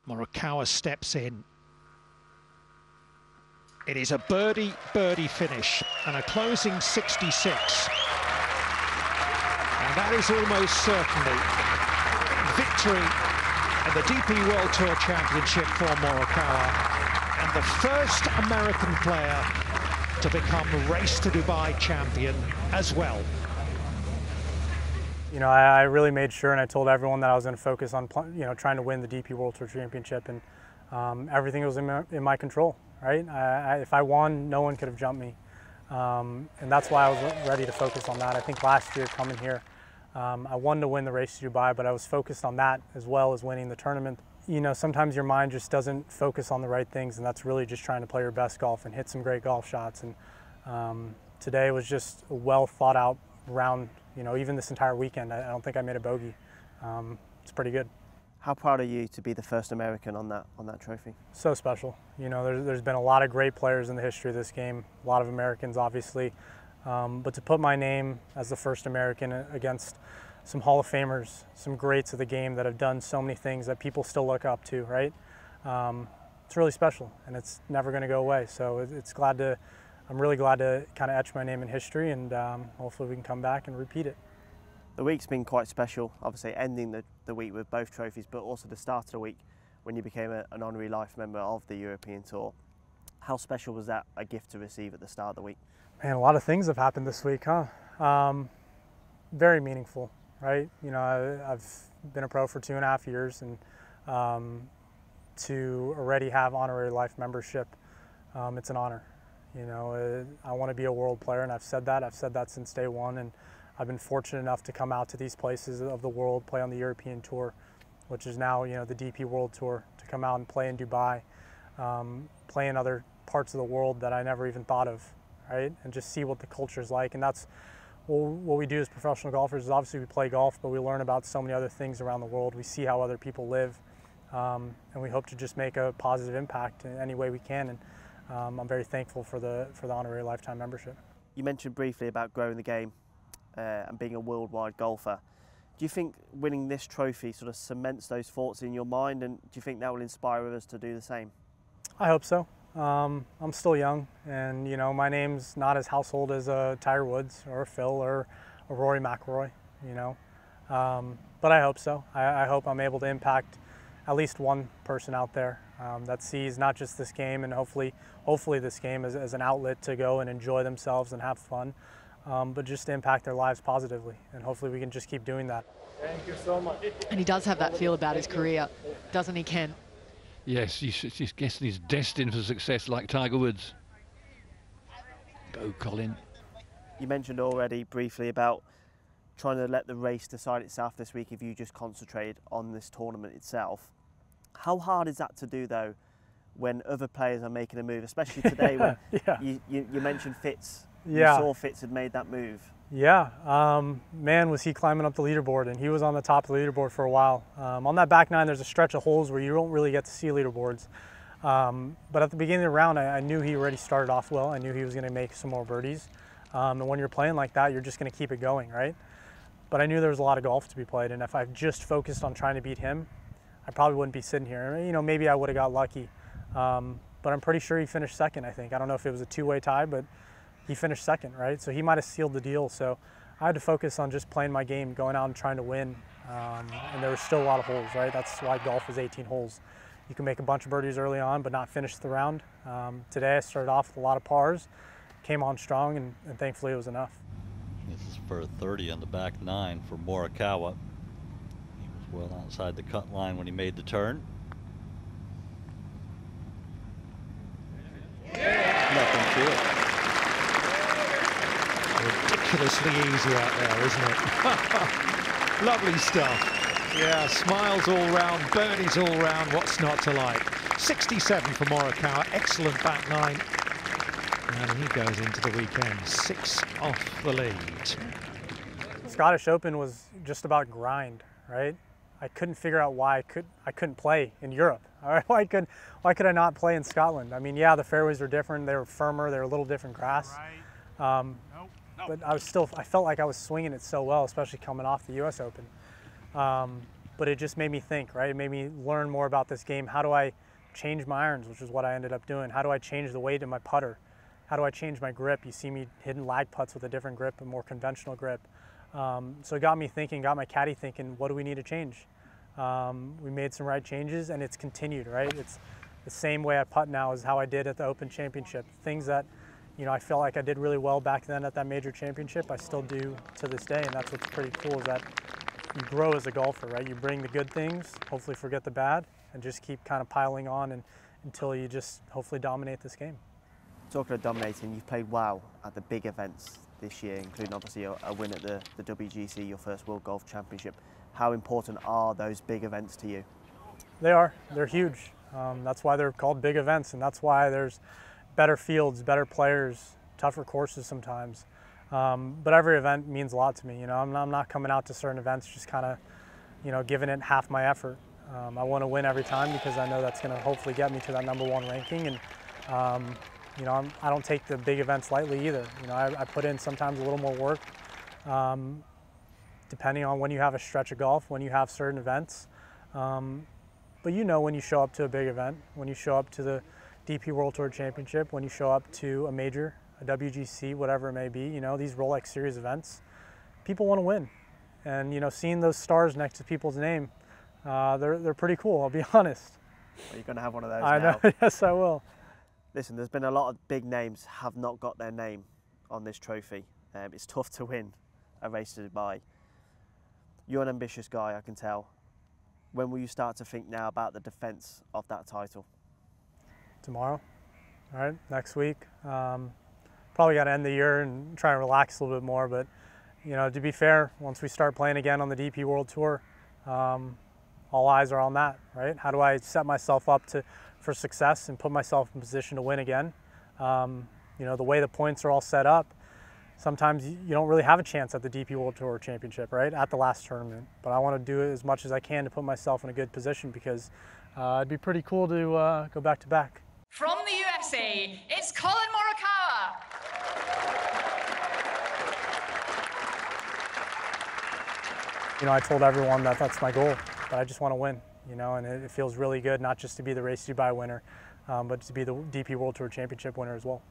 Morikawa steps in. It is a birdie finish and a closing 66. And that is almost certainly victory in the DP World Tour Championship for Morikawa, and the first American player to become Race to Dubai champion as well. You know, I really made sure, and I told everyone that I was going to focus on, trying to win the DP World Tour Championship, and everything was in my control, right? If I won, no one could have jumped me, and that's why I was ready to focus on that. I think last year coming here, I wanted to win the Race to Dubai, but I was focused on that as well as winning the tournament. You know, sometimes your mind just doesn't focus on the right things, and that's really just trying to play your best golf and hit some great golf shots. And today was just a well thought out round. You know, even this entire weekend, I don't think I made a bogey. It's pretty good. How proud are you to be the first American on that trophy? So special. You know, there's been a lot of great players in the history of this game, a lot of Americans, obviously. But to put my name as the first American against some Hall of Famers, some greats of the game that have done so many things that people still look up to, right? It's really special, and it's never going to go away. So I'm really glad to kind of etch my name in history, and hopefully we can come back and repeat it. The week's been quite special, obviously ending the week with both trophies, but also the start of the week when you became an honorary life member of the European Tour. How special was that a gift to receive at the start of the week? Man, a lot of things have happened this week, huh? Very meaningful, right? You know, I've been a pro for 2.5 years, and to already have honorary life membership, it's an honor. You know, I want to be a world player, and I've said that since day one, and I've been fortunate enough to come out to these places of the world, play on the European Tour, which is now, you know, the DP World Tour, to come out and play in Dubai, play in other parts of the world that I never even thought of, right? And just see what the culture is like. And that's what we do as professional golfers, is obviously we play golf, but we learn about so many other things around the world. We see how other people live, and we hope to just make a positive impact in any way we can. And I'm very thankful for the honorary lifetime membership. You mentioned briefly about growing the game and being a worldwide golfer. Do you think winning this trophy sort of cements those thoughts in your mind, and do you think that will inspire others to do the same? I hope so. I'm still young, and you know, my name's not as household as a Tiger Woods or a Phil or a Rory McIlroy, you know, but I hope so. I hope I'm able to impact at least one person out there that sees not just this game, and hopefully this game as an outlet to go and enjoy themselves and have fun, but just to impact their lives positively. And hopefully we can just keep doing that. Thank you so much. And he does have that feel about his career, doesn't he, Ken? Yes, he's guessing he's destined for success like Tiger Woods. Go, Collin. You mentioned already briefly about trying to let the race decide itself this week if you just concentrate on this tournament itself. How hard is that to do, though, when other players are making a move, especially today when you mentioned Fitz. Yeah. You saw Fitz had made that move. Yeah, man, was he climbing up the leaderboard, and he was on the top of the leaderboard for a while. On that back nine, there's a stretch of holes where you don't really get to see leaderboards. But at the beginning of the round, I knew he already started off well. I knew he was going to make some more birdies. And when you're playing like that, you're just going to keep it going, right? But I knew there was a lot of golf to be played, and if I just focused on trying to beat him, I probably wouldn't be sitting here. You know, maybe I would have got lucky. But I'm pretty sure he finished second, I think. I don't know if it was a two-way tie, but he finished second, right? So he might have sealed the deal. So I had to focus on just playing my game, going out and trying to win. And there was still a lot of holes, right? That's why golf is 18 holes. You can make a bunch of birdies early on, but not finish the round. Today I started off with a lot of pars, came on strong, and thankfully it was enough. This is for a 30 on the back nine for Morikawa. He was well outside the cut line when he made the turn. Nothing to it. Ridiculously easy out there, isn't it? Lovely stuff. Yeah, smiles all round, birdies all round, what's not to like? 67 for Morikawa, excellent back nine. And he goes into the weekend 6 off the lead. Scottish Open was just about grind, right? I couldn't figure out why I couldn't play in Europe. All right? Why could I not play in Scotland? I mean, yeah, the fairways were different, they were firmer, they were a little different grass. But I felt like I was swinging it so well, especially coming off the US Open. but it just made me think, right? It made me learn more about this game. How do I change my irons, which is what I ended up doing? How do I change the weight in my putter? How do I change my grip? You see me hitting lag putts with a different grip, a more conventional grip. So it got me thinking, got my caddy thinking, what do we need to change? We made some right changes, and it's continued, right? It's the same way I putt now as how I did at the Open Championship. Things that, you know, I felt like I did really well back then at that major championship, I still do to this day, and that's what's pretty cool, is that you grow as a golfer, right? You bring the good things, hopefully forget the bad, and just keep kind of piling on until you just hopefully dominate this game. Talking of dominating, you've played well at the big events this year, including obviously a win at the WGC, your first World Golf Championship. How important are those big events to you? They are. They're huge. That's why they're called big events, and that's why there's better fields, better players, tougher courses sometimes. But every event means a lot to me. You know, I'm not coming out to certain events just kind of, you know, giving it half my effort. I want to win every time because I know that's going to hopefully get me to that #1 ranking. And you know, I don't take the big events lightly either. You know, I put in sometimes a little more work, depending on when you have a stretch of golf, when you have certain events. But you know, when you show up to a big event, when you show up to the DP World Tour Championship, when you show up to a major, a WGC, whatever it may be, you know, these Rolex Series events, people want to win. And, you know, seeing those stars next to people's name, they're pretty cool, I'll be honest. Well, you're going to have one of those I now. know, yes I will. Listen, there's been a lot of big names have not got their name on this trophy. It's tough to win a race to Dubai. You're an ambitious guy, I can tell. When will you start to think now about the defence of that title? Tomorrow, all right, next week. Probably got to end the year and try and relax a little bit more, but you know, to be fair, once we start playing again on the DP World Tour, all eyes are on that, right? How do I set myself up for success and put myself in position to win again? You know, the way the points are all set up, sometimes you don't really have a chance at the DP World Tour Championship, right, at the last tournament. But I want to do it as much as I can to put myself in a good position because it'd be pretty cool to go back to back. From the USA, it's Collin Morikawa. You know, I told everyone that that's my goal, that I just want to win, you know, and it feels really good not just to be the Race to Dubai winner, but to be the DP World Tour Championship winner as well.